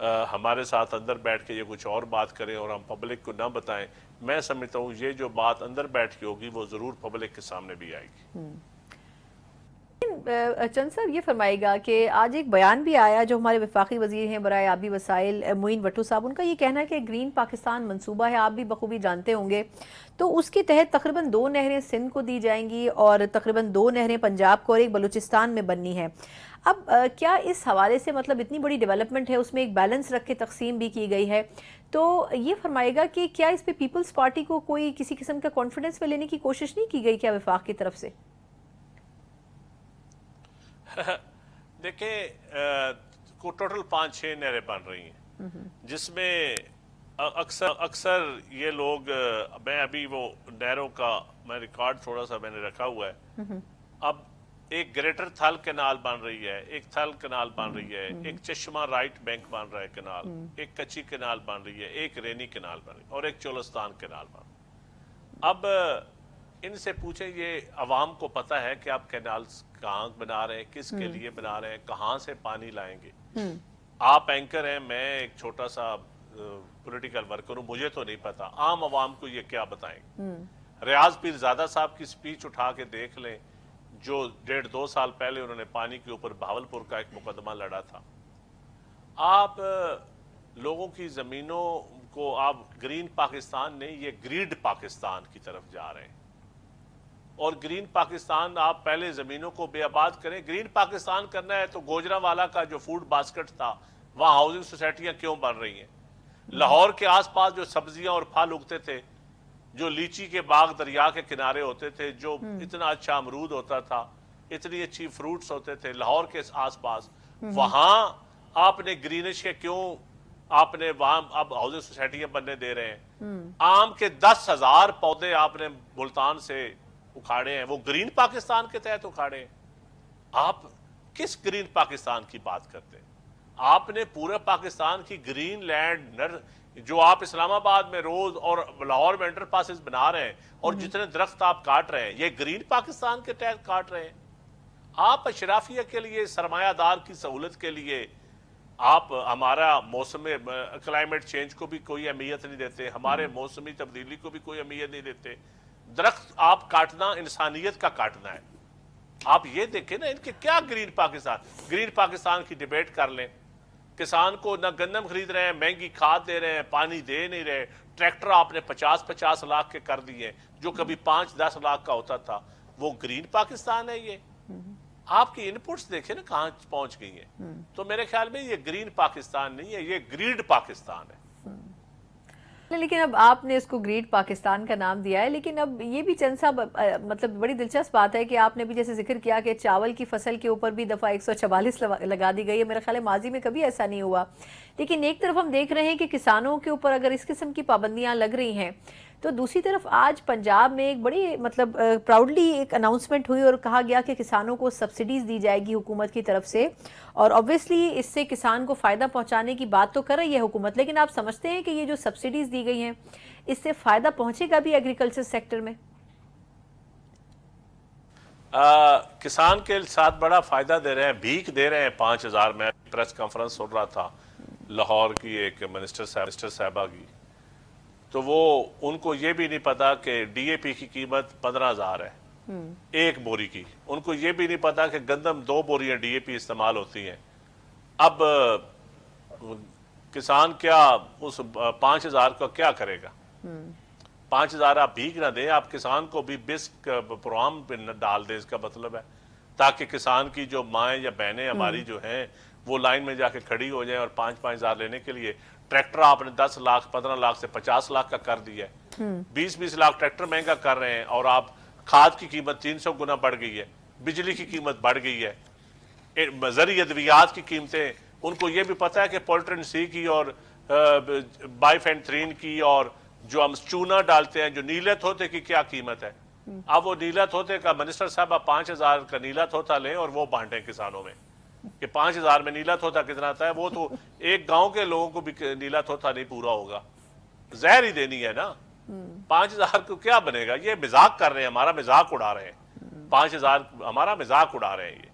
ہمارے ساتھ اندر بیٹھ کے یہ کچھ اور بات کریں اور ہم پبلک کو نہ بتائیں. میں سمجھتا ہوں یہ جو بات اندر بیٹھ کے ہوگی وہ ضرور پبلک کے سامنے بھی آئے گی. چند صاحب یہ فرمائے گا کہ آج ایک بیان بھی آیا جو ہمارے وفاقی وزیر ہیں برائے آبی وسائل معین بھٹو صاحب، ان کا یہ کہنا ہے کہ گرین پاکستان منصوبہ ہے، آپ بھی بخوبی جانتے ہوں گے، تو اس کے تحت تقریباً 2 نہریں سندھ کو دی جائیں گی اور تقریباً 2 نہریں پنجاب کو اور ایک بلوچستان میں بننی ہے. اب کیا اس حوالے سے مطلب اتنی بڑی ڈیولپمنٹ ہے، اس میں ایک بیلنس رکھ کے تقسیم بھی کی گئی ہے، تو یہ فرمائے گا کہ کیا اس پہ پیپلز پارٹی کو کوئی کسی قسم کا کانفیڈنس میں لینے کی کوشش نہیں کی گئی کیا وفاق کی طرف سے؟ دیکھیں ٹوٹل 5-6 نہریں بن رہی ہیں جس میں اکثر یہ لوگ، میں ابھی وہ نہروں کا میں ریکارڈ تھوڑا سا میں نے رکھا ہوا ہے. اب ایک گریٹر تھل کنال بن رہی ہے، ایک تھل کنال بن رہی ہے، ایک چشمہ رائٹ بینک بن رہا ہے کنال، ایک کچی کنال بن رہی ہے، ایک رینی کنال بن رہی ہے اور ایک چولستان کنال بن رہی ہے. اب ان سے پوچھیں یہ عوام کو پتہ ہے کہ آپ کینالز کہاں بنا رہے ہیں، کس کے لیے بنا رہے ہیں، کہاں سے پانی لائیں گے. آپ اینکر ہیں، میں ایک چھوٹا سا پولیٹیکل ورکر ہوں، مجھے تو نہیں پتا، عام عوام کو یہ کیا بتائیں گے. ریاض پیر زادہ صاحب کی سپیچ اٹھا کے دیکھ لیں جو 1.5-2 سال پہلے انہوں نے پانی کے اوپر بہاولپور کا ایک مقدمہ لڑا تھا. آپ لوگوں کی زمینوں کو آپ گرین پاکستان نہیں، یہ گریڈ پاکستان کی طرف جا رہے ہیں. اور گرین پاکستان آپ پہلے زمینوں کو بے آباد کریں. گرین پاکستان کرنا ہے تو گوجرانوالا کا جو فوڈ باسکٹ تھا وہاں ہاؤسنگ سوسائٹیاں کیوں بن رہی ہیں؟ لاہور کے آس پاس جو سبزیاں اور پھل اگتے تھے، جو لیچی کے باغ دریا کے کنارے ہوتے تھے، جو اتنا اچھا امرود ہوتا تھا، اتنی اچھی فروٹس ہوتے تھے لاہور کے آس پاس، وہاں آپ نے گرینش کے کیوں آپ نے وہاں اب ہاؤسنگ سوسائٹیاں بننے دے رہے ہیں؟ آم کے 10,000 پودے آپ نے ملتان سے اکھاڑے ہیں، وہ گرین پاکستان کے تحت اکھاڑے ہیں. آپ کس گرین پاکستان کی بات کرتے ہیں؟ آپ نے پورے پاکستان کی گرین لینڈ جو آپ اسلام آباد میں روز اور لاہور میں انڈر پاسز بنا رہے ہیں اور جتنے درخت آپ کاٹ رہے ہیں یہ گرین پاکستان کے تحت کاٹ رہے ہیں. آپ اشرافیہ کے لیے، سرمایہ دار کی سہولت کے لیے آپ ہمارا موسم کلائمیٹ چینج کو بھی کوئی اہمیت نہیں دیتے، ہمارے موسمی تبدیلی کو بھی کوئی اہمیت نہیں دیتے. درخت آپ کاٹنا انسانیت کا کاٹنا ہے. آپ یہ دیکھیں نا ان کے کیا گرین پاکستان کی ڈیبیٹ کر لیں. کسان کو نہ گندم خرید رہے ہیں، مہنگی کھاد دے رہے ہیں، پانی دے نہیں رہے، ٹریکٹر آپ نے 50-50 لاکھ کے کر دیے جو کبھی 5-10 لاکھ کا ہوتا تھا. وہ گرین پاکستان ہے؟ یہ آپ کی انپٹس دیکھیں نا کہاں پہنچ گئی ہیں. تو میرے خیال میں یہ گرین پاکستان نہیں ہے، یہ گریڈ پاکستان ہے. لیکن اب آپ نے اس کو گریڈ پاکستان کا نام دیا ہے، لیکن اب یہ بھی چند صاحب مطلب بڑی دلچسپ بات ہے کہ آپ نے بھی جیسے ذکر کیا کہ چاول کی فصل کے اوپر بھی دفعہ 144 لگا دی گئی ہے. میرا خیال ہے ماضی میں کبھی ایسا نہیں ہوا. لیکن ایک طرف ہم دیکھ رہے ہیں کہ کسانوں کے اوپر اگر اس قسم کی پابندیاں لگ رہی ہیں تو دوسری طرف آج پنجاب میں ایک بڑی مطلب پراؤڈلی ایک اناؤنسمنٹ ہوئی اور کہا گیا کہ کسانوں کو سبسڈیز دی جائے گی حکومت کی طرف سے، اور obviously اس سے کسان کو فائدہ پہنچانے کی بات تو کر رہی ہے حکومت، لیکن آپ سمجھتے ہیں کہ یہ جو سبسڈیز دی گئی ہیں اس سے فائدہ پہنچے گا بھی ایگریکلچر سیکٹر میں؟ کسان کے ساتھ بڑا فائدہ دے رہے ہیں، بھیک دے رہے ہیں 5,000. میں پریس کانفرنس سن رہا تھا لاہور کی ایک منسٹر صاحبہ کی، تو وہ ان کو یہ بھی نہیں پتا کہ ڈی اے پی کی قیمت 15,000 ہے ایک بوری کی. ان کو یہ بھی نہیں پتا کہ گندم 2 بوریاں ڈی اے پی استعمال ہوتی ہیں. اب کسان کیا اس 5,000 کا کیا کرے گا؟ 5,000 آپ بھیک نہ دیں، آپ کسان کو بھی بسک پروگرام پہ ڈال دیں. اس کا مطلب ہے تاکہ کسان کی جو مائیں یا بہنیں ہماری جو ہیں وہ لائن میں جا کے کھڑی ہو جائیں اور 5,000 لینے کے لیے. ٹریکٹر آپ نے 10 لاکھ 15 لاکھ سے 50 لاکھ کا کر دیا ہے. 20 لاکھ ٹریکٹر مہنگا کر رہے ہیں اور آپ کھاد کی قیمت 300 گنا بڑھ گئی ہے، بجلی کی قیمت بڑھ گئی ہے، زرعی ادویات کی قیمتیں. ان کو یہ بھی پتا ہے کہ پولٹرن سی کی اور بائیفینتھرین کی اور جو ہم چونا ڈالتے ہیں جو نیلت ہوتے کی کیا قیمت ہے. اب وہ نیلت ہوتے کا منسٹر صاحب آپ 5,000 کا نیلت ہوتا لیں اور وہ بانٹیں کسانوں میں کہ 5,000 میں نیلت ہوتا کتنا آتا ہے. وہ تو ایک گاؤں کے لوگوں کو بھی نیلت ہوتا نہیں پورا ہوگا، زہر ہی دینی ہے نا. 5,000 کو کیا بنے گا؟ یہ مذاق کر رہے ہیں، ہمارا مذاق اڑا رہے ہیں. 5,000 ہمارا مذاق اڑا رہے ہیں.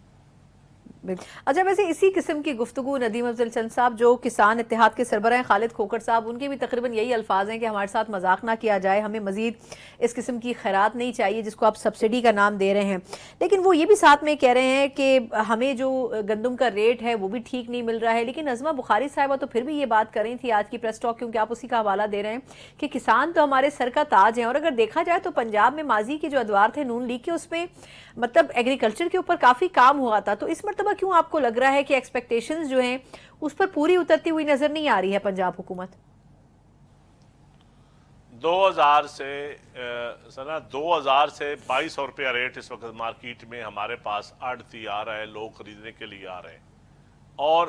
اچھا ویسے اسی قسم کی گفتگو ندیم افضل چند صاحب جو کسان اتحاد کے سربراہ خالد کھوکھر صاحب، ان کے بھی تقریباً یہی الفاظ ہیں کہ ہمارے ساتھ مذاق نہ کیا جائے، ہمیں مزید اس قسم کی خیرات نہیں چاہیے جس کو آپ سبسڈی کا نام دے رہے ہیں. لیکن وہ یہ بھی ساتھ میں کہہ رہے ہیں کہ ہمیں جو گندم کا ریٹ ہے وہ بھی ٹھیک نہیں مل رہا ہے. لیکن نظمہ بخاری صاحبہ تو پھر بھی یہ بات کر رہی تھی آج کی پریس ٹاک، کیونکہ آپ اسی کا حوالہ دے رہے ہیں کہ کسان تو ہمارے سر کا تاج ہیں، اور اگر دیکھا جائے تو پنجاب میں ماضی کے جو ادوار تھے نون لیگ کے، اس میں مطلب ایگریکلچر کے اوپر کافی کام ہوا تھا. تو اس مرتبہ کیوں آپ کو لگ رہا ہے کہ ایکسپیکٹیشنز جو ہیں اس پر پوری اترتی ہوئی نظر نہیں آ رہی ہے پنجاب حکومت؟ 2000 سے 2200 روپیہ ریٹ اس وقت مارکیٹ میں ہمارے پاس آڑتی آ رہا ہے، لوگ خریدنے کے لیے آ رہے ہیں، اور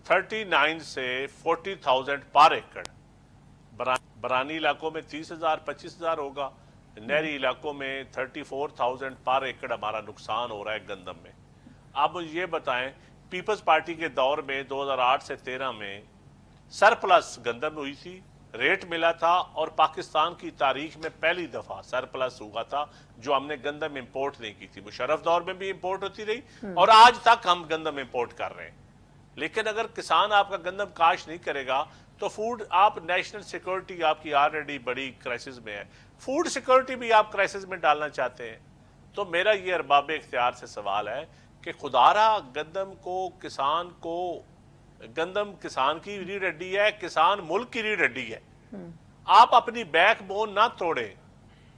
39 سے 40,000 پر ایکڑ. برانی علاقوں میں 30,000 25,000 ہوگا، نہری علاقوں میں 34,000 پر ایکڑ ہمارا نقصان ہو رہا ہے گندم میں. اب یہ بتائیں، پیپلز پارٹی کے دور میں 2008 سے 13 میں سرپلس گندم ہوئی تھی، ریٹ ملا تھا، اور پاکستان کی تاریخ میں پہلی دفعہ سرپلس ہوا تھا جو ہم نے گندم امپورٹ نہیں کی تھی. مشرف دور میں بھی امپورٹ ہوتی رہی اور آج تک ہم گندم امپورٹ کر رہے ہیں. لیکن اگر کسان آپ کا گندم کاشت نہیں کرے گا تو فوڈ، آپ نیشنل سیکورٹی آپ کی آلریڈی بڑی کرائسس میں ہے، فوڈ سیکورٹی بھی آپ کرائسس میں ڈالنا چاہتے ہیں. تو میرا یہ ارباب اختیار سے سوال ہے کہ خدارا گندم کسان کی ریڑھ ہڈی ہے، کسان ملک کی ریڑھ ہڈی ہے. آپ اپنی بیک بون نہ توڑیں.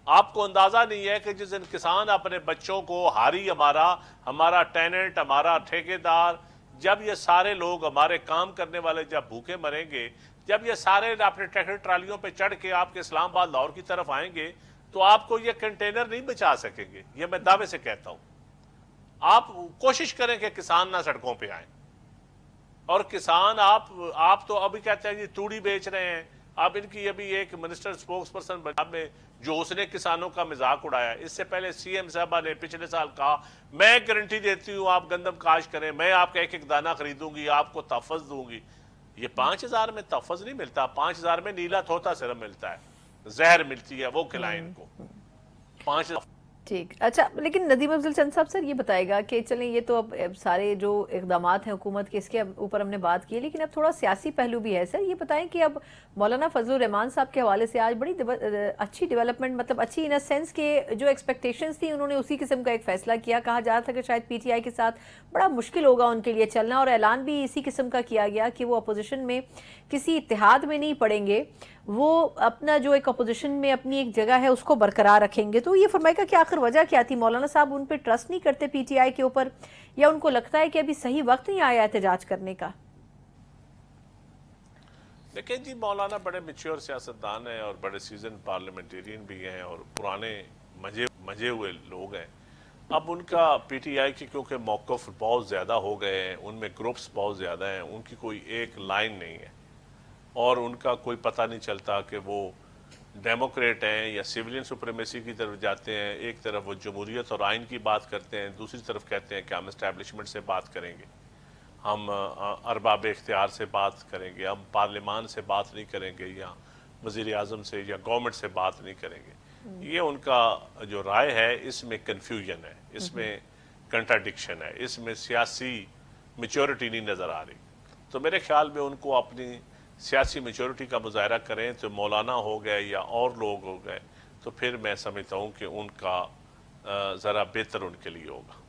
آپ کو اندازہ نہیں ہے کہ جس دن کسان اپنے بچوں کو، ہاری ہمارا ٹیننٹ، ہمارا ٹھیکیدار، جب یہ سارے لوگ ہمارے کام کرنے والے جب بھوکے مریں گے، جب یہ سارے اپنے ٹریکٹر ٹرالیوں پہ چڑھ کے آپ کے اسلام آباد لاہور کی طرف آئیں گے تو آپ کو یہ کنٹینر نہیں بچا سکیں گے. یہ میں دعوے سے کہتا ہوں. آپ کوشش کریں کہ کسان نہ سڑکوں پہ آئیں. اور کسان آپ تو ابھی کہتے ہیں یہ توڑی بیچ رہے ہیں. اب ان کی ابھی ایک منسٹر سپوکس پرسن پنجاب میں جو اس نے کسانوں کا مذاق اڑایا، اس سے پہلے سی ایم صاحبہ نے پچھلے سال کہا میں گارنٹی دیتی ہوں آپ گندم کاشت کریں، میں آپ کا ایک ایک دانہ خریدوں گی، آپ کو تحفظ دوں گی. یہ 5,000 میں تحفظ نہیں ملتا، 5,000 میں نیلا تھوتا صرف ملتا ہے، زہر ملتی ہے، وہ کھلائیں ان کو. 5,000 ٹھیک. اچھا لیکن ندیم افضل چند صاحب سر یہ بتائے گا کہ چلیں یہ تو اب سارے جو اقدامات ہیں حکومت کے اس کے اوپر ہم نے بات کی، لیکن اب تھوڑا سیاسی پہلو بھی ہے. سر یہ بتائیں کہ اب مولانا فضل الرحمان صاحب کے حوالے سے آج بڑی اچھی ڈیولپمنٹ، مطلب اچھی ان سینس کہ جو ایکسپیکٹیشنز تھی انہوں نے اسی قسم کا ایک فیصلہ کیا. کہا جا رہا تھا کہ شاید پی ٹی آئی کے ساتھ بڑا مشکل ہوگا ان کے لیے چلنا، اور اعلان بھی اسی قسم کا کیا گیا کہ وہ اپوزیشن میں کسی اتحاد میں نہیں پڑیں گے، وہ اپنا جو ایک اپوزیشن میں اپنی ایک جگہ ہے اس کو برقرار رکھیں گے. تو یہ فرمائے گا کہ آخر وجہ کیا تھی؟ مولانا صاحب ان پہ ٹرسٹ نہیں کرتے پی ٹی آئی کے اوپر، یا ان کو لگتا ہے کہ ابھی صحیح وقت نہیں آیا احتجاج کرنے کا؟ دیکھیں جی، مولانا بڑے میچور سیاستدان ہیں اور بڑے سیزن پارلیمنٹیرین بھی ہیں اور پرانے مجے ہوئے لوگ ہیں. اب ان کا پی ٹی آئی کی کیونکہ موقف بہت زیادہ ہو گئے ہیں، ان میں گروپس بہت زیادہ ہیں، ان کی کوئی ایک لائن نہیں ہے، اور ان کا کوئی پتہ نہیں چلتا کہ وہ ڈیموکریٹ ہیں یا سیولین سپریمیسی کی طرف جاتے ہیں. ایک طرف وہ جمہوریت اور آئین کی بات کرتے ہیں، دوسری طرف کہتے ہیں کہ ہم اسٹیبلشمنٹ سے بات کریں گے، ہم ارباب اختیار سے بات کریں گے، ہم پارلیمان سے بات نہیں کریں گے، یا وزیر اعظم سے یا گورنمنٹ سے بات نہیں کریں گے. یہ ان کا جو رائے ہے، اس میں کنفیوژن ہے، اس میں کنٹراڈکشن ہے، اس میں سیاسی میچورٹی نہیں نظر آ رہی. تو میرے خیال میں ان کو اپنی سیاسی میچورٹی کا مظاہرہ کریں تو مولانا ہو گئے یا اور لوگ ہو گئے تو پھر میں سمجھتا ہوں کہ ان کا ذرا بہتر ان کے لیے ہوگا.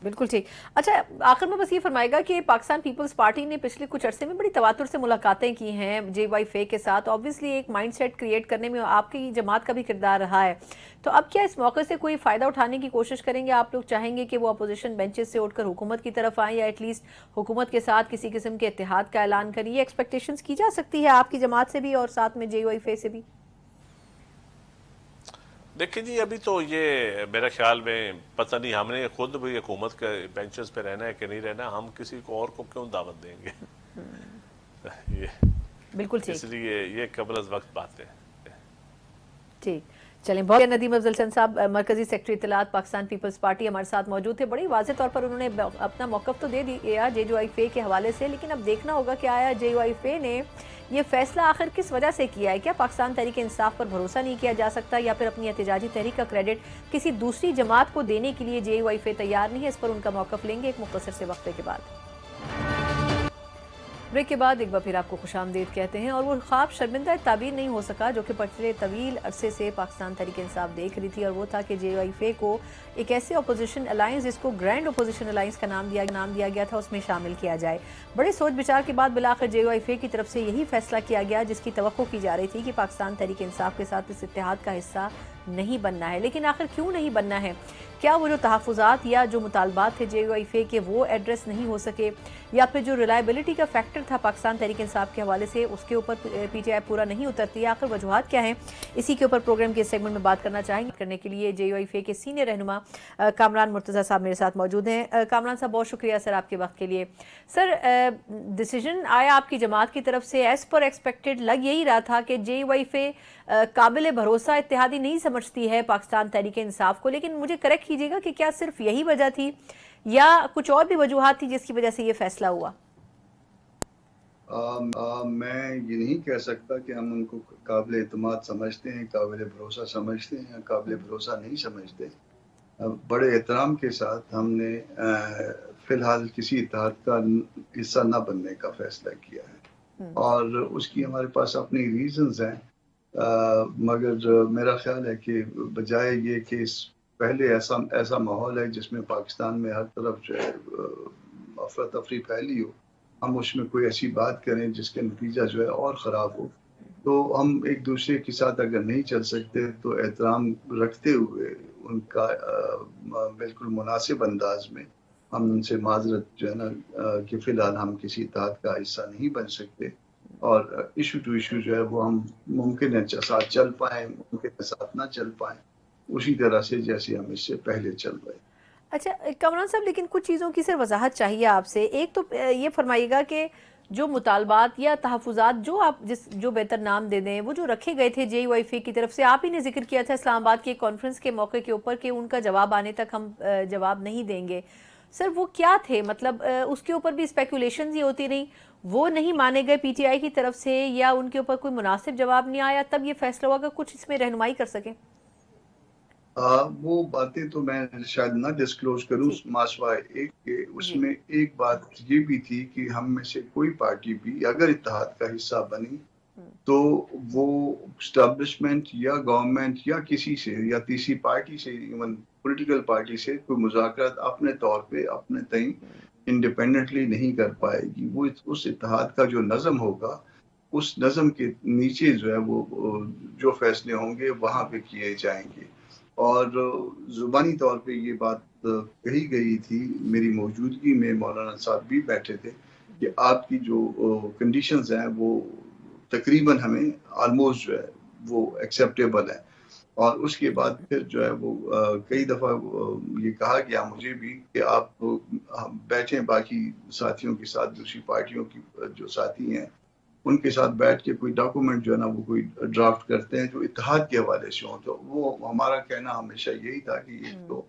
بالکل ٹھیک. اچھا آخر میں بس یہ فرمائے گا کہ پاکستان پیپلز پارٹی نے پچھلے کچھ عرصے میں بڑی تواتر سے ملاقاتیں کی ہیں جے وائی فے کے ساتھ. آبویسلی ایک مائنڈ سیٹ کریٹ کرنے میں آپ کی جماعت کا بھی کردار رہا ہے. تو اب کیا اس موقع سے کوئی فائدہ اٹھانے کی کوشش کریں گے؟ آپ لوگ چاہیں گے کہ وہ اپوزیشن بینچز سے اٹھ کر حکومت کی طرف آئیں، یا ایٹ لیسٹ حکومت کے ساتھ کسی قسم کے اتحاد کا اعلان کریں؟ یہ ایکسپیکٹیشنز کی جا سکتی ہے آپ کی جماعت سے بھی اور ساتھ میں جے وائی فے سے بھی؟ دیکھیں جی، ابھی تو یہ میرے خیال میں پتہ نہیں، ہم نے خود بھی حکومت کے بینچز پہ رہنا ہے کہ نہیں رہنا، ہم کسی کو اور کو کیوں دعوت دیں گے؟ بالکل ٹھیک. اس لیے یہ قبل از وقت بات ہے. ٹھیک چلیں. بہت ندیم افضل چند صاحب مرکزی سیکرٹری اطلاعات پاکستان پیپلز پارٹی ہمارے ساتھ موجود تھے. بڑی واضح طور پر انہوں نے اپنا موقف تو دے دیا جے وائی فے کے حوالے سے، لیکن اب دیکھنا ہوگا کہ آیا جے وائی فے نے یہ فیصلہ آخر کس وجہ سے کیا ہے؟ کیا پاکستان تحریک انصاف پر بھروسہ نہیں کیا جا سکتا یا پھر اپنی احتجاجی تحریک کا کریڈٹ کسی دوسری جماعت کو دینے کے لیے جے یو آئی ایف تیار نہیں ہے؟ اس پر ان کا موقف لیں گے ایک مختصر سے وقفے کے بعد۔ بریک کے بعد ایک بار پھر آپ کو خوش آمدید کہتے ہیں۔ اور وہ خواب شرمندہ تعبیر نہیں ہو سکا جو کہ پچھلے طویل عرصے سے پاکستان تحریک انصاف دیکھ رہی تھی، اور وہ تھا کہ جے یو آئی ایف کو ایک ایسے اپوزیشن الائنس جس کو گرینڈ اپوزیشن الائنس کا نام دیا گیا تھا اس میں شامل کیا جائے۔ بڑے سوچ بچار کے بعد بالآخر جے یو آئی ایف کی طرف سے یہی فیصلہ کیا گیا جس کی توقع کی جا رہی تھی کہ پاکستان تحریک انصاف کے ساتھ اس اتحاد کا حصہ نہیں بننا ہے۔ لیکن آخر کیوں نہیں بننا ہے؟ کیا وہ جو تحفظات یا جو مطالبات تھے جے یو آئی ایف کے وہ ایڈریس نہیں ہو سکے، یا پھر جو ریلائبلٹی کا فیکٹر تھا پاکستان تحریک انصاف کے حوالے سے اس کے اوپر پی ٹی آئی پورا نہیں اترتی؟ آخر وجوہات کیا ہیں؟ اسی کے اوپر پروگرام کے سیگمنٹ میں بات کرنا چاہیں گے۔ کرنے کے لیے جے یو آئی ایف کے سینئر رہنما کامران مرتضیٰ صاحب میرے ساتھ موجود ہیں۔ کامران صاحب بہت شکریہ سر آپ کے وقت کے لیے۔ سر ڈیسیجن آیا آپ کی جماعت کی طرف سے ایز پر ایکسپیکٹڈ لگ یہی رہا تھا کہ جے یو آئی ایف قابل بھروسہ اتحادی نہیں سمجھتی ہے پاکستان تحریک انصاف کو، لیکن مجھے کریکٹ کیجیے گا کہ کیا صرف یہی وجہ تھی یا کچھ اور بھی وجوہات تھی جس کی وجہ سے یہ فیصلہ ہوا؟ میں یہ نہیں کہہ سکتا کہ ہم ان کو قابل اعتماد سمجھتے ہیں، قابل بھروسہ سمجھتے ہیں، قابل بھروسہ نہیں سمجھتے۔ بڑے احترام کے ساتھ ہم نے فی الحال کسی اتحاد کا حصہ نہ بننے کا فیصلہ کیا ہے، اور اس کی ہمارے پاس اپنی ریزنز ہیں، مگر میرا خیال ہے کہ بجائے یہ کہ پہلے ایسا ماحول ہے جس میں پاکستان میں ہر طرف جو ہے افراتفری پھیلی ہو، ہم اس میں کوئی ایسی بات کریں جس کا نتیجہ جو ہے اور خراب ہو، تو ہم ایک دوسرے کے ساتھ اگر نہیں چل سکتے تو احترام رکھتے ہوئے ان کا بالکل مناسب انداز میں ہم ان سے معذرت جو ہے نا کہ فی الحال ہم کسی اتحاد کا حصہ نہیں بن سکتے، اور ایشو ٹو ایشو جو ہے وہ ہم ممکن ہے ساتھ چل پائیں، ممکن ہے ساتھ نہ چل پائیں، اسی طرح سے جیسے ہم اس سے پہلے چل رہے۔ اچھا کامران صاحب، لیکن کچھ چیزوں کی صرف وضاحت چاہیے آپ سے۔ ایک تو یہ فرمائیے گا کہ جو مطالبات یا تحفظات جو آپ جو بہتر نام دے دیں وہ جو رکھے گئے تھے جے یو آئی ایف کی طرف سے، آپ ہی نے ذکر کیا تھا اسلام آباد کی کانفرنس کے موقع کے اوپر کہ ان کا جواب آنے تک ہم جواب نہیں دیں گے۔ سر وہ کیا تھے؟ مطلب اس کے اوپر بھی اسپیکولیشنز ہی ہوتی رہیں، وہ نہیں مانے گئے پی ٹی آئی کی طرف سے، یا ان کے اوپر کوئی مناسب جواب نہیں آیا تب یہ فیصلہ ہوا؟ کہ کچھ اس میں رہنمائی کر سکیں۔ وہ باتیں تو میں شاید نہ ڈسکلوز کروں ماسوائے ایک کہ اس میں ایک بات یہ بھی تھی کہ ہم میں سے کوئی پارٹی بھی اگر اتحاد کا حصہ بنی تو وہ اسٹیبلشمنٹ یا گورنمنٹ یا کسی سے یا تیسری پارٹی سے، ایون پولیٹیکل پارٹی سے کوئی مذاکرات اپنے طور پہ اپنے تئیں انڈیپینڈنٹلی نہیں کر پائے گی۔ وہ اس اتحاد کا جو نظم ہوگا اس نظم کے نیچے جو ہے وہ جو فیصلے ہوں گے وہاں پہ کیے جائیں گے، اور زبانی طور پہ یہ بات کہی گئی تھی، میری موجودگی میں مولانا صاحب بھی بیٹھے تھے، کہ آپ کی جو کنڈیشنز ہیں وہ تقریباً ہمیں آلموسٹ جو ہے وہ ایکسیپٹیبل ہے، اور اس کے بعد پھر جو ہے وہ کئی دفعہ یہ کہا گیا مجھے بھی کہ آپ بیٹھیں باقی ساتھیوں کے ساتھ، دوسری پارٹیوں کی جو ساتھی ہیں ان کے ساتھ بیٹھ کے کوئی ڈاکومنٹ جو ہے نا وہ کوئی ڈرافٹ کرتے ہیں جو اتحاد کے حوالے سے ہوں۔ تو وہ ہمارا کہنا ہمیشہ یہی تھا کہ ایک تو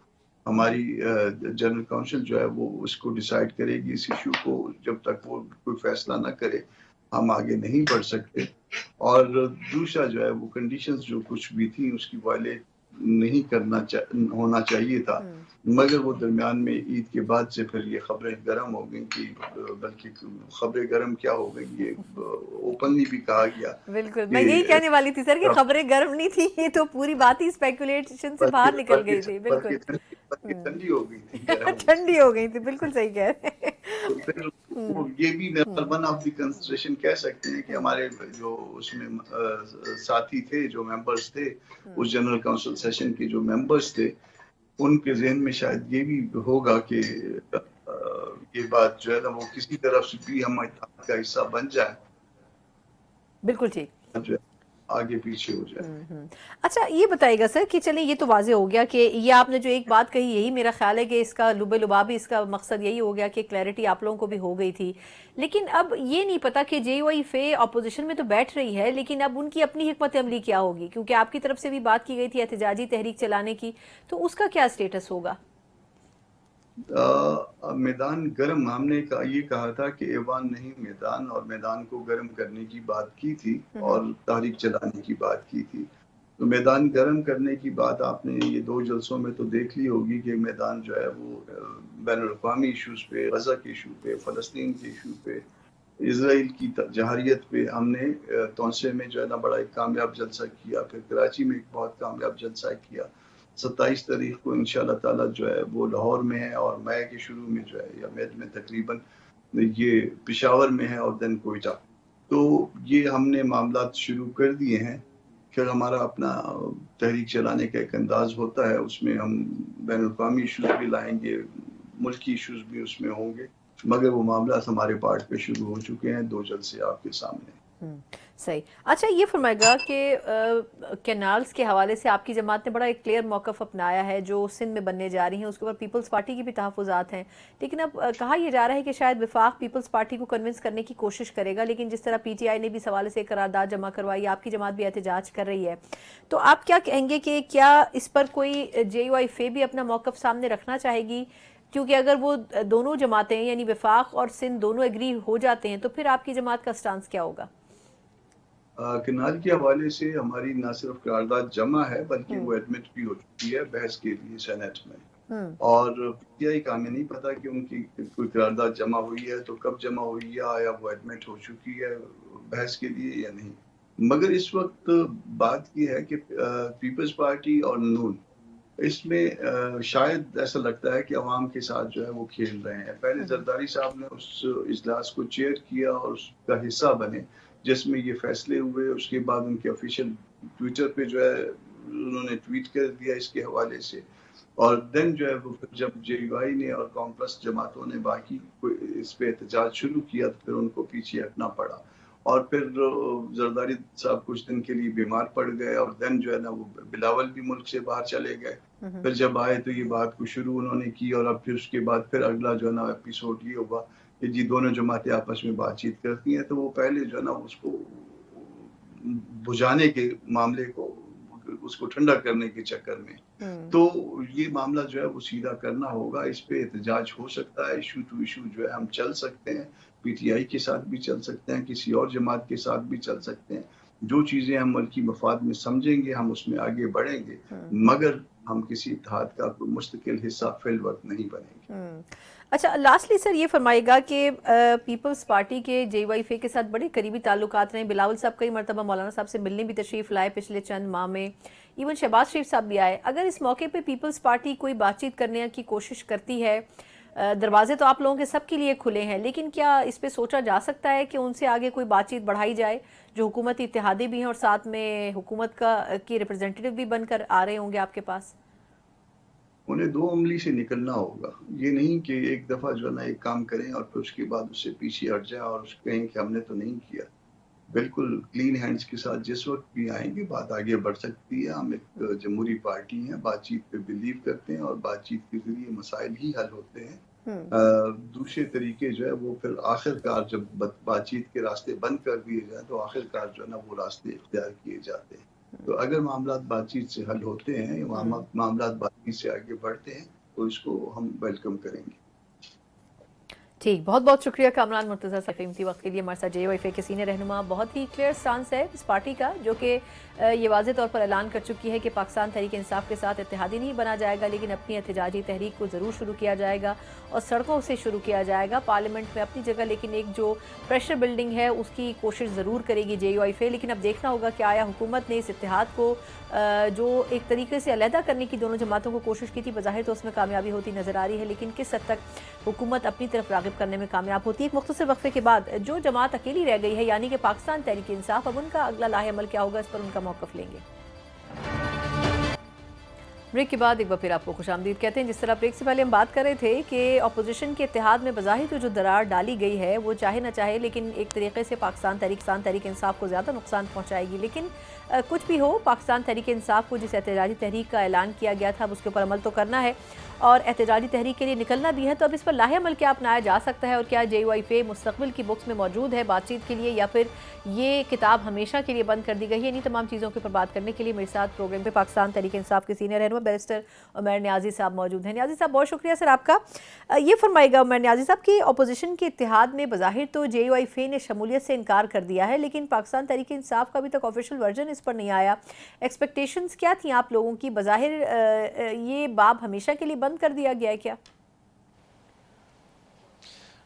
ہماری جنرل کونسل جو ہے وہ اس کو ڈیسائیڈ کرے گی، اس ایشو کو جب تک وہ کوئی فیصلہ نہ کرے ہم آگے نہیں بڑھ سکتے، اور دوسرا جو ہے وہ کنڈیشنز جو کچھ بھی تھی اس کی وائلیٹ نہیں ہونا چاہیے تھا، مگر وہ درمیان میں عید کے بعد سے پھر یہ خبریں گرم ہو گئیں، کہ بلکہ خبریں گرم کیا ہو گئیں، یہ اوپنلی بھی کہا گیا۔ بالکل میں یہی کہنے والی تھی سر کہ خبریں گرم نہیں تھی، یہ تو پوری بات ہی اسپیکولیشن سے باہر نکل گئی تھی۔ بالکل ٹھنڈی ہو گئی تھی، ٹھنڈی ہو گئی تھی، بالکل صحیح کہہ رہے ہیں۔ تو پھر یہ بھی ون آف دی کنسیڈریشن کہہ سکتے ہیں کہ ہمارے جو اس میں ساتھی تھے، جو ممبرز تھے اس جنرل کونسل سیشن کے، جو ممبرز تھے ان کے ذہن میں شاید یہ بھی ہوگا کہ یہ بات جو ہے نا وہ کسی طرف سے بھی ہم اتحاد کا حصہ بن جائیں، بالکل ٹھیک، جو آگے پیچھے ہو جائے۔ اچھا یہ بتائیے گا سر کہ چلیں یہ تو واضح ہو گیا کہ یہ آپ نے جو ایک بات کہی یہی میرا خیال ہے کہ اس کا لب لباب، اس کا مقصد یہی ہو گیا کہ کلیئرٹی آپ لوگوں کو بھی ہو گئی تھی، لیکن اب یہ نہیں پتا کہ جے یو آئی ایف اپوزیشن میں تو بیٹھ رہی ہے، لیکن اب ان کی اپنی حکمت عملی کیا ہوگی؟ کیونکہ آپ کی طرف سے بھی بات کی گئی تھی احتجاجی تحریک چلانے کی، تو اس کا کیا سٹیٹس ہوگا؟ میدان گرم، ہم نے یہ کہا تھا کہ ایوان نہیں میدان، اور میدان کو گرم کرنے کی بات کی تھی اور تحریک چلانے کی بات کی تھی. تو میدان گرم کرنے کی بات آپ نے یہ 2 جلسوں میں تو دیکھ لی ہوگی کہ میدان جو ہے وہ بین الاقوامی ایشوز پہ، غزہ کے ایشو پہ، فلسطین کے ایشو پہ، اسرائیل کی جہریت پہ ہم نے تونسے میں جو ہے نا بڑا ایک کامیاب جلسہ کیا، پھر کراچی میں ایک بہت کامیاب جلسہ کیا. 27 تاریخ کو انشاءاللہ تعالیٰ جو ہے وہ لاہور میں ہے، اور مئی کے شروع میں جو ہے یا مئی میں تقریباً یہ پشاور میں ہے، اور دن کوئٹہ. تو یہ ہم نے معاملات شروع کر دیے ہیں. پھر ہمارا اپنا تحریک چلانے کا ایک انداز ہوتا ہے، اس میں ہم بین الاقوامی ایشوز بھی لائیں گے، ملکی ایشوز بھی اس میں ہوں گے، مگر وہ معاملات ہمارے پارٹ پہ شروع ہو چکے ہیں. 2 جلسے آپ کے سامنے. صحیح. اچھا یہ فرمائے گا کہ کینالز کے حوالے سے آپ کی جماعت نے بڑا ایک کلیئر موقف اپنایا ہے جو سندھ میں بننے جا رہی ہیں، اس کے اوپر پیپلز پارٹی کی بھی تحفظات ہیں، لیکن اب کہا یہ جا رہا ہے کہ شاید وفاق پیپلز پارٹی کو کنونس کرنے کی کوشش کرے گا، لیکن جس طرح پی ٹی آئی نے بھی اس حوالے سے قرارداد جمع کروائی، آپ کی جماعت بھی احتجاج کر رہی ہے، تو آپ کیا کہیں گے کہ کیا اس پر کوئی جے یو آئی فے بھی اپنا موقف سامنے رکھنا چاہے گی؟ کیونکہ اگر وہ دونوں جماعتیں یعنی وفاق اور سندھ دونوں ایگری ہو جاتے ہیں تو پھر آپ کی جماعت کا سٹانس کیا ہوگا؟ کنال کے حوالے سے ہماری نہ صرف قرارداد جمع ہے بلکہ وہ ایڈمٹ بھی ہو چکی ہے بحث کے لیے سینیٹ میں. اور پی ٹی آئی کا ہمیں نہیں پتا کہ ان کی کوئی قرارداد جمع ہوئی ہے تو کب جمع ہوئی ہے، یا وہ ایڈمٹ ہو چکی ہے بحث کے لیے یا نہیں. مگر اس وقت بات یہ ہے کہ پیپلز پارٹی اور نون اس میں شاید ایسا لگتا ہے کہ عوام کے ساتھ جو ہے وہ کھیل رہے ہیں. پہلے زرداری صاحب نے اس اجلاس کو چیئر کیا اور اس کا حصہ بنے جس میں یہ فیصلے ہوئے. اس کے بعد ان کے آفیشیل ٹویٹر پہ جو ہے انہوں نے ٹویٹ کر دیا اس کے حوالے سے، اور دن جو ہے وہ جب جے یو آئی نے اور کانگریس جماعتوں نے باقی اس پہ احتجاج شروع کیا تو پھر ان کو پیچھے ہٹنا پڑا. اور پھر زرداری صاحب کچھ دن کے لیے بیمار پڑ گئے، اور دن جو ہے نا وہ بلاول بھی ملک سے باہر چلے گئے. پھر جب آئے تو یہ بات کو شروع انہوں نے کی، اور اب پھر اس کے بعد پھر اگلا جو ہے نا ایپیسوڈ یہ ہوگا کہ جی دونوں جماعتیں آپس میں بات چیت کرتی ہیں. تو وہ پہلے جو ہے نا اس کو بجھانے کے معاملے کو، اس کو ٹھنڈا کرنے کے چکر میں، تو یہ معاملہ جو ہے وہ سیدھا کرنا ہوگا. اس پہ احتجاج ہو سکتا ہے، ایشو ٹو ایشو جو ہے ہم چل سکتے ہیں، پی ٹی آئی کے ساتھ بھی چل سکتے ہیں، کسی اور جماعت کے ساتھ بھی چل سکتے ہیں. جو چیزیں ہم ملکی مفاد میں سمجھیں گے ہم اس میں آگے بڑھیں گے، مگر ہم کسی اتحاد کا کوئی مستقل حصہ فی الوقت نہیں بنیں گے. اچھا لاسٹلی سر یہ فرمائے گا کہ پیپلز پارٹی کے جے یو آئی فے کے ساتھ بڑے قریبی تعلقات رہے. بلاول صاحب کئی مرتبہ مولانا صاحب سے ملنے بھی تشریف لائے پچھلے چند ماہ میں، ایون شہباز شریف صاحب بھی آئے. اگر اس موقع پہ پیپلز پارٹی کوئی بات چیت کرنے کی کوشش کرتی ہے، دروازے تو آپ لوگوں کے سب کے لیے کھلے ہیں، لیکن کیا اس پہ سوچا جا سکتا ہے کہ ان سے آگے کوئی بات چیت بڑھائی جائے جو حکومتی اتحادی بھی ہیں اور ساتھ میں حکومت کی ریپرزینٹیو بھی بن کر آ رہے ہوں گے آپ کے پاس؟ انہیں 2 انگلی سے نکلنا ہوگا. یہ نہیں کہ ایک دفعہ جو ہے نا ایک کام کریں اور پھر اس کے بعد اس سے پیچھے ہٹ جائیں اور کہیں کہ ہم نے تو نہیں کیا. بالکل کلین ہینڈز کے ساتھ جس وقت بھی آئیں گے بات آگے بڑھ سکتی ہے. ہم ایک جمہوری پارٹی ہیں، بات چیت پہ بلیو کرتے ہیں، اور بات چیت کے ذریعے مسائل ہی حل ہوتے ہیں. دوسرے طریقے جو ہے وہ پھر آخر کار جب بات چیت کے راستے بند کر دیے جائیں تو آخر کار جو ہے نا وہ راستے اختیار کیے جاتے ہیں. تو اگر معاملات بات چیت سے حل ہوتے ہیں، معاملات بات چیت سے آگے بڑھتے ہیں تو اس کو ہم ویلکم کریں گے. ٹھیک، بہت بہت شکریہ کامران مرتضی صاحب قیمتی وقت کے لیے. ہمارے ساتھ جے یو آئی فے کے سینئر رہنما، بہت ہی کلیئر سٹانس ہے اس پارٹی کا جو کہ یہ واضح طور پر اعلان کر چکی ہے کہ پاکستان تحریک انصاف کے ساتھ اتحادی نہیں بنا جائے گا، لیکن اپنی احتجاجی تحریک کو ضرور شروع کیا جائے گا اور سڑکوں سے شروع کیا جائے گا. پارلیمنٹ میں اپنی جگہ لیکن ایک جو پریشر بلڈنگ ہے اس کی کوشش ضرور کرے گی جے یو آئی فے. لیکن اب دیکھنا ہوگا کہ آیا حکومت نے اس اتحاد کو جو ایک طریقے سے علیحدہ کرنے کی دونوں جماعتوں کو کوشش کی تھی، بظاہر تو اس میں کامیابی ہوتی نظر آ رہی ہے، لیکن کس حد تک حکومت اپنی طرف راغب کرنے میں کامیاب ہوتی ہے. ایک مختصر وقفے کے بعد جو جماعت اکیلی رہ گئی ہے یعنی کہ پاکستان تحریک انصاف، اب ان کا اگلا لاہ عمل کیا ہوگا اس پر ان کا موقف لیں گے. بریک کے بعد ایک بار پھر آپ کو خوش آمدید کہتے ہیں. جس طرح بریک سے پہلے ہم بات کر رہے تھے کہ اپوزیشن کے اتحاد میں بظاہر تو جو درار ڈالی گئی ہے وہ چاہے نہ چاہے لیکن ایک طریقے سے پاکستان تحریک انصاف کو زیادہ نقصان پہنچائے گی. لیکن کچھ بھی ہو، پاکستان تحریک انصاف کو جس احتجاجی تحریک کا اعلان کیا گیا تھا اب اس کے اوپر عمل تو کرنا ہے. اور احتجاجی تحریک کے لیے نکلنا بھی ہے، تو اب اس پر لاہ عمل کیا اپنایا جا سکتا ہے اور کیا JUIF مستقبل کی بکس میں موجود ہے بات چیت کے لیے، یا پھر یہ کتاب ہمیشہ کے لیے بند کر دی گئی ہے؟ انہی تمام چیزوں کے اوپر بات کرنے کے لیے میرے ساتھ پروگرام پہ پاکستان تحریک انصاف کے سینئر رہنما بیرسٹر عمیر نیازی صاحب موجود ہیں۔ نیازی صاحب بہت شکریہ سر آپ کا۔ یہ فرمائے گا عمیر نیازی صاحب کہ اپوزیشن کے اتحاد میں بظاہر تو JUIF نے شمولیت سے انکار کر دیا ہے، لیکن پاکستان تحریک انصاف کا ابھی تک آفیشیل ورژن اس پر نہیں آیا۔ ایکسپیکٹیشنز کیا تھیں آپ لوگوں کی؟ بظاہر یہ باب ہمیشہ کے لیے بند کر دیا گیا ہے کیا؟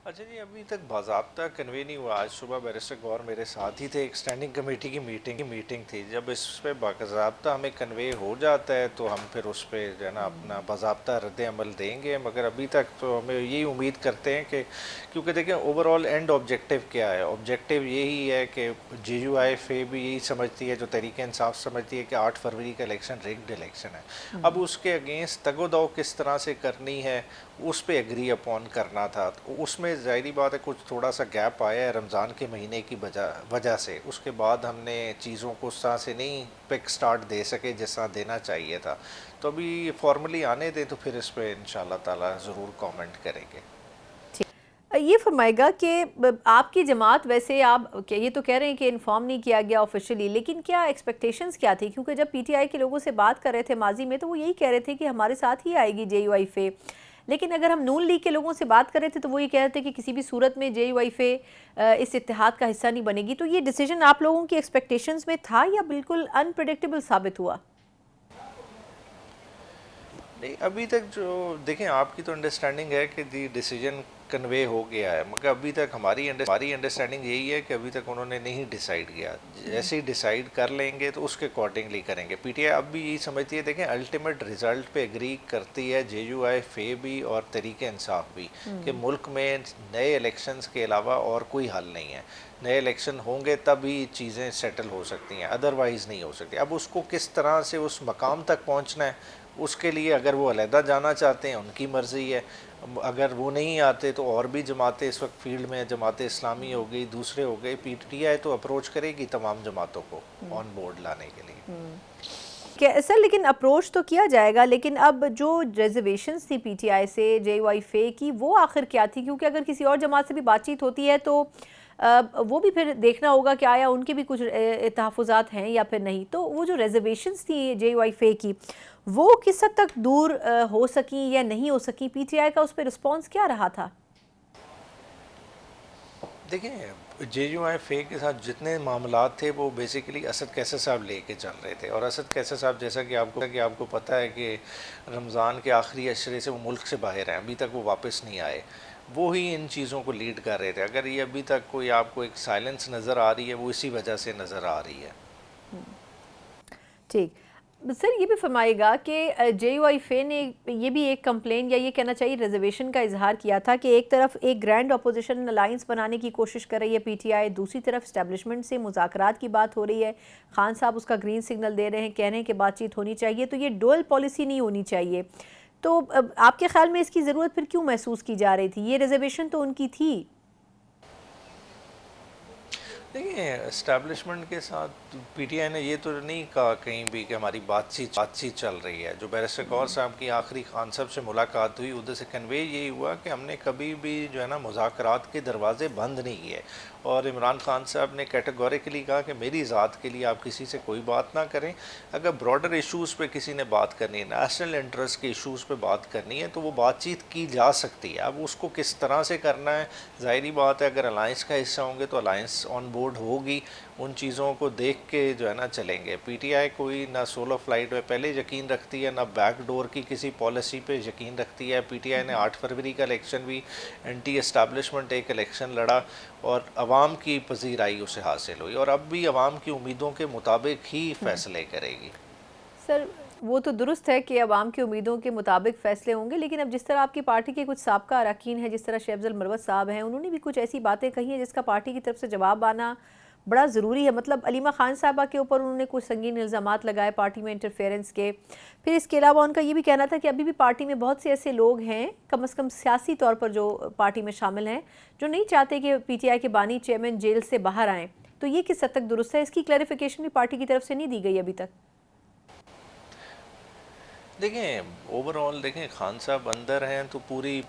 اچھا جی، ابھی تک باضابطہ کنوے نہیں ہوا۔ آج صبح بیرسٹر گور میرے ساتھ ہی تھے، ایک اسٹینڈنگ کمیٹی کی میٹنگ تھی۔ جب اس پہ باضابطہ ہمیں کنوے ہو جاتا ہے تو ہم پھر اس پہ جو ہے نا اپنا باضابطہ رد عمل دیں گے، مگر ابھی تک تو ہمیں یہی امید کرتے ہیں کہ کیونکہ دیکھیں اوور آل اینڈ آبجیکٹیو کیا ہے؟ آبجیکٹیو یہی ہے کہ JUIF بھی یہی سمجھتی ہے، جو تحریک انصاف سمجھتی ہے کہ 8 فروری کا الیکشن ریگڈ الیکشن ہے۔ اب اس کے اگینسٹ تگ و دو کس طرح سے کرنی ہے اس پہ ایگری اپون کرنا تھا۔ اس میں ظاہری بات ہے کچھ تھوڑا سا گیپ آیا ہے رمضان کے مہینے کی وجہ سے، اس کے بعد ہم نے چیزوں کو اس طرح سے نہیں پک سٹارٹ دے سکے جس طرح دینا چاہیے تھا۔ تو ابھی فارملی آنے دیں تو پھر اس پہ انشاءاللہ تعالی ضرور کامنٹ کریں گے۔ یہ فرمائے گا کہ آپ کی جماعت، ویسے آپ یہ تو کہہ رہے ہیں کہ انفارم نہیں کیا گیا آفیشلی، لیکن کیا ایکسپیکٹیشنز کیا تھی؟ کیونکہ جب PTI کے لوگوں سے بات کر رہے تھے ماضی میں تو وہ یہی کہہ رہے تھے کہ ہمارے ساتھ ہی آئے گی JUIF، لیکن اگر ہم نون لیگ کے لوگوں سے بات کر رہے تھے تو وہ یہ کہہ رہے تھے کہ کسی بھی صورت میں JUIF اس اتحاد کا حصہ نہیں بنے گی۔ تو یہ ڈیسیجن آپ لوگوں کی ایکسپیکٹیشنز میں تھا یا بالکل انپریڈکٹیبل ثابت ہوا؟ نہیں، ابھی تک جو دیکھیں آپ کی تو انڈرسٹینڈنگ ہے کہ ڈیسیجن کنوے ہو گیا ہے، مگر ابھی تک ہماری انڈرسٹینڈنگ یہی ہے کہ ابھی تک انہوں نے نہیں ڈیسائیڈ کیا۔ جیسے ہی ڈیسائیڈ کر لیں گے تو اس کے اکارڈنگلی کریں گے۔ PTI اب بھی یہی سمجھتی ہے، دیکھیں الٹیمیٹ رزلٹ پہ اگری کرتی ہے JUIF بھی اور تحریک انصاف بھی کہ ملک میں نئے الیکشنز کے علاوہ اور کوئی حل نہیں ہے۔ نئے الیکشن ہوں گے تب ہی چیزیں سیٹل ہو سکتی ہیں، ادروائز نہیں ہو سکتی۔ اب اس کو کس طرح سے اس مقام تک پہنچنا ہے، اس کے لیے اگر وہ علیحدہ جانا چاہتے ہیں ان کی مرضی ہے، اگر وہ نہیں آتے تو اور بھی جماعتیں اس وقت فیلڈ میں، جماعت اسلامی ہو گئی، دوسرے ہو گئے، PTI تو اپروچ کرے گی تمام جماعتوں کو آن بورڈ لانے کے لیے۔ سر لیکن اپروچ تو کیا جائے گا، لیکن اب جو ریزرویشنز تھی PTI سے JUIF کی وہ آخر کیا تھی؟ کیونکہ اگر کسی اور جماعت سے بھی بات چیت ہوتی ہے تو وہ بھی پھر دیکھنا ہوگا کہ آیا ان کے بھی کچھ تحفظات ہیں یا پھر نہیں۔ تو وہ جو ریزرویشنز تھی JUIF کی وہ کس حد تک دور ہو سکیں یا نہیں ہو سکیں؟ PTI کا اس پہ رسپانس کیا رہا تھا؟ دیکھیں JUIF کے ساتھ جتنے معاملات تھے وہ بیسیکلی اسد کیسر صاحب لے کے چل رہے تھے، اور اسد کیسر صاحب جیسا کہ آپ کو پتہ ہے کہ رمضان کے آخری عشرے سے وہ ملک سے باہر ہیں، ابھی تک وہ واپس نہیں آئے، وہی ان چیزوں کو لیڈ کر رہے تھے۔ اگر یہ ابھی تک کوئی آپ کو ایک سائلنس نظر آ رہی ہے وہ اسی وجہ سے نظر آ رہی ہے۔ ٹھیک سر، یہ بھی فرمائے گا کہ JUIF نے یہ بھی ایک کمپلین یا یہ کہنا چاہیے ریزرویشن کا اظہار کیا تھا کہ ایک طرف ایک گرینڈ اپوزیشن الائنس بنانے کی کوشش کر رہی ہے PTI، دوسری طرف اسٹیبلشمنٹ سے مذاکرات کی بات ہو رہی ہے، خان صاحب اس کا گرین سگنل دے رہے ہیں، کہہ رہے ہیں کہ بات چیت ہونی چاہیے، تو یہ ڈوئل پالیسی نہیں ہونی چاہیے۔ تو آپ کے خیال میں اس کی ضرورت پھر کیوں محسوس کی جا رہی تھی؟ یہ ریزرویشن تو ان کی تھی۔ دیکھیں اسٹیبلشمنٹ کے ساتھ PTI نے یہ تو نہیں کہا کہیں بھی کہ ہماری بات چیت چل رہی ہے۔ جو بیرسٹر گور صاحب کی آخری خان صاحب سے ملاقات ہوئی ادھر سے کنوے یہی ہوا کہ ہم نے کبھی بھی جو ہے نا مذاکرات کے دروازے بند نہیں کیے، اور عمران خان صاحب نے کیٹیگوریکلی کہا کہ میری ذات کے لیے آپ کسی سے کوئی بات نہ کریں، اگر براڈر ایشوز پہ کسی نے بات کرنی ہے، نیشنل انٹرسٹ کے ایشوز پہ بات کرنی ہے تو وہ بات چیت کی جا سکتی ہے۔ اب اس کو کس طرح سے کرنا ہے، ظاہری بات ہے اگر الائنس کا حصہ ہوں گے تو الائنس آن بورڈ ہوگی، ان چیزوں کو دیکھ کے جو ہے نا چلیں گے۔ PTI کوئی نہ سولو فلائٹ میں پہلے یقین رکھتی ہے، نہ بیک ڈور کی کسی پالیسی پہ یقین رکھتی ہے۔ PTI نے 8 فروری کا الیکشن بھی اینٹی اسٹیبلشمنٹ ایک الیکشن لڑا اور عوام کی پذیرائی اسے حاصل ہوئی، اور اب بھی عوام کی امیدوں کے مطابق ہی فیصلے کرے گی۔ سر وہ تو درست ہے کہ عوام کی امیدوں کے مطابق فیصلے ہوں گے، لیکن اب جس طرح آپ کی پارٹی کے کچھ سابقہ اراکین ہیں، جس طرح شیخ افضل مروت صاحب ہیں، انہوں نے بھی کچھ ایسی باتیں کہی ہیں جس کا پارٹی کی طرف سے جواب آنا بڑا ضروری ہے۔ مطلب علیمہ خان صاحبہ کے اوپر انہوں نے کچھ سنگین الزامات لگائے پارٹی میں انٹرفیئرنس کے، پھر اس کے علاوہ ان کا یہ بھی کہنا تھا کہ ابھی بھی پارٹی میں بہت سے ایسے لوگ ہیں، کم از کم سیاسی طور پر جو پارٹی میں شامل ہیں، جو نہیں چاہتے کہ PTI کے بانی چیئرمین جیل سے باہر آئیں۔ تو یہ کس حد تک درست ہے؟ اس کی کلیریفیکیشن بھی پارٹی کی طرف سے نہیں دی گئی ابھی تک۔ دیکھیں اوور آل دیکھیں خان صاحب اندر ہیں تو پوری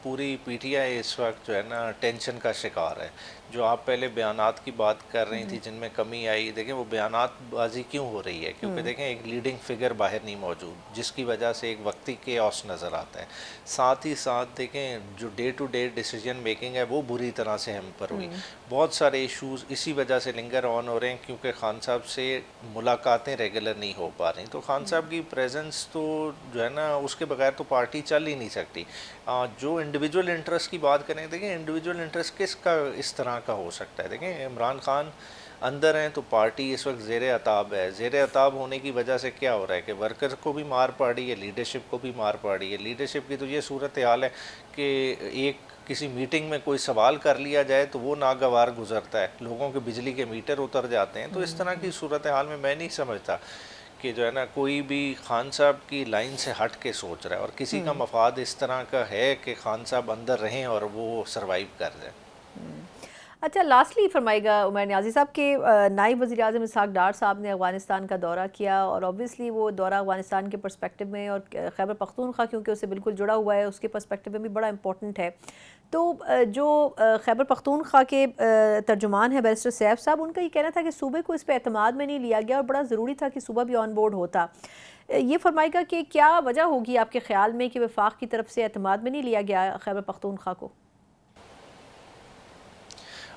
پی ٹی آئی اس وقت جو ہے نا ٹینشن کا شکار ہے. جو آپ پہلے بیانات کی بات کر رہی تھی جن میں کمی آئی، دیکھیں وہ بیانات بازی کیوں ہو رہی ہے؟ کیونکہ دیکھیں ایک لیڈنگ فگر باہر نہیں موجود، جس کی وجہ سے ایک وقتی کیوس نظر آتا ہے. ساتھ ہی ساتھ دیکھیں جو day to day decision making ہے وہ بری طرح سے ہیمپر ہوئی. بہت سارے ایشوز اسی وجہ سے لنگر آن ہو رہے ہیں کیونکہ خان صاحب سے ملاقاتیں ریگولر نہیں ہو پا رہی. تو خان صاحب کی پریزنس تو جو ہے نا اس کے بغیر تو پارٹی چل ہی نہیں سکتی. جو انڈیویجول انٹرسٹ کی بات کریں، دیکھیں انڈیویجول انٹرسٹ کس کا اس طرح کا ہو سکتا ہے؟ دیکھیں عمران خان اندر ہیں تو پارٹی اس وقت زیر عتاب ہے. زیر عتاب ہونے کی وجہ سے کیا ہو رہا ہے کہ ورکر کو بھی مار پڑ رہی ہے، لیڈرشپ کو بھی مار پڑ رہی ہے. لیڈرشپ کی تو یہ صورتحال ہے کہ ایک کسی میٹنگ میں کوئی سوال کر لیا جائے تو وہ ناگوار گزرتا ہے، لوگوں کے بجلی کے میٹر اتر جاتے ہیں. تو اس طرح کی صورتحال میں نہیں سمجھتا کہ جو ہے نا کوئی بھی خان صاحب کی لائن سے ہٹ کے سوچ رہا ہے، اور کسی کا مفاد اس طرح کا ہے کہ خان صاحب اندر رہیں اور وہ سروائیو کر جائیں. اچھا لاسٹلی فرمائے گا عمر نیازی صاحب کہ نائب وزیر اعظم اسحاق ڈار صاحب نے افغانستان کا دورہ کیا، اور اوبویسلی وہ دورہ افغانستان کے پرسپیکٹو میں اور خیبر پختونخوا کیونکہ اسے بالکل جڑا ہوا ہے اس کے پرسپیکٹو میں بھی بڑا امپورٹنٹ ہے. تو جو خیبر پختونخوا کے ترجمان ہیں بیرسٹر سیف صاحب، ان کا یہ کہنا تھا کہ صوبے کو اس پہ اعتماد میں نہیں لیا گیا اور بڑا ضروری تھا کہ صوبہ بھی آن بورڈ ہوتا. یہ فرمائے گا کہ کیا وجہ ہوگی آپ کے خیال میں کہ وفاق کی طرف سے اعتماد میں نہیں لیا گیا خیبر پختونخوا کو؟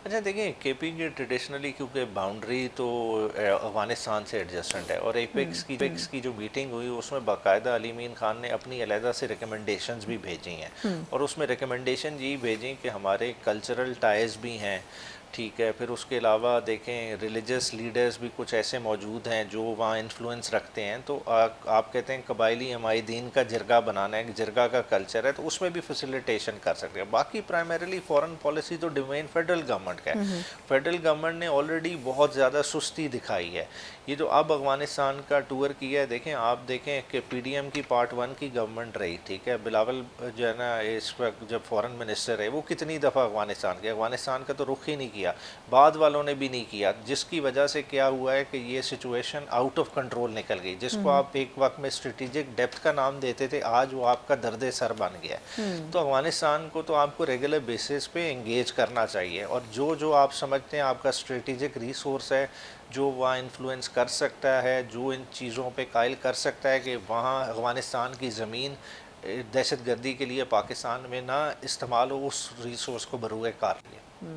اچھا دیکھیں کے پی کی ٹریڈیشنلی کیونکہ باؤنڈری تو افغانستان سے ایڈجسٹنٹ ہے، اور ایپیکس کی جو میٹنگ ہوئی اس میں باقاعدہ علی امین خان نے اپنی علیحدہ سے ریکمنڈیشنز بھی بھیجی ہیں، اور اس میں ریکمنڈیشن یہی بھیجیں کہ ہمارے کلچرل ٹائز بھی ہیں، ٹھیک ہے. پھر اس کے علاوہ دیکھیں ریلیجس لیڈرز بھی کچھ ایسے موجود ہیں جو وہاں انفلوئنس رکھتے ہیں. تو آپ کہتے ہیں قبائلی عمائدین کا جرگہ بنانا ہے، جرگہ کا کلچر ہے، تو اس میں بھی فیسیلیٹیشن کر سکتے ہیں. باقی پرائمریلی فورن پالیسی تو ڈومین فیڈرل گورنمنٹ کا ہے. فیڈرل گورنمنٹ نے آلریڈی بہت زیادہ سستی دکھائی ہے. یہ جو اب افغانستان کا ٹور کیا ہے، دیکھیں آپ دیکھیں کہ پی ڈی ایم کی پارٹ 1 کی گورنمنٹ رہی، ٹھیک ہے. بلاول جو ہے نا اس وقت جب فورن منسٹر ہے وہ کتنی دفعہ افغانستان کا تو رخ ہی نہیں کیا، بعد والوں نے بھی نہیں کیا، جس کی وجہ سے کیا ہوا ہے کہ یہ سچویشن آؤٹ آف کنٹرول نکل گئی. جس کو آپ ایک وقت میں اسٹریٹجک ڈیپتھ کا نام دیتے تھے، آج وہ آپ کا درد سر بن گیا. تو افغانستان کو تو آپ کو ریگولر بیسس پہ انگیج کرنا چاہیے، اور جو آپ سمجھتے ہیں آپ کا اسٹریٹجک ریسورس ہے، جو وہاں انفلوئنس کر سکتا ہے، جو ان چیزوں پہ قائل کر سکتا ہے کہ وہاں افغانستان کی زمین دہشت گردی کے لیے پاکستان میں نہ استعمال ہو، اس ریسورس کو بروئے کار لیا.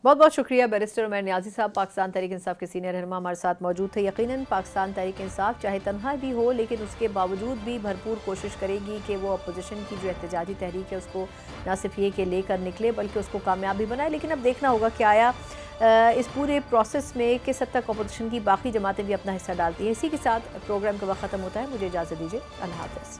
بہت بہت شکریہ بیرسٹر عمر نیازی صاحب، پاکستان تحریک انصاف کے سینئر رہنما ہمارے ساتھ موجود تھے. یقیناً پاکستان تحریک انصاف چاہے تنہا بھی ہو لیکن اس کے باوجود بھی بھرپور کوشش کرے گی کہ وہ اپوزیشن کی جو احتجاجی تحریک ہے اس کو نہ صرف یہ کہ لے کر نکلے بلکہ اس کو کامیابی بنائے. لیکن اب دیکھنا ہوگا کہ آیا اس پورے پروسیس میں کس حد تک اپوزیشن کی باقی جماعتیں بھی اپنا حصہ ڈالتی ہیں. اسی کے ساتھ پروگرام کا وقت ختم ہوتا ہے. مجھے اجازت دیجیے. اللہ حافظ.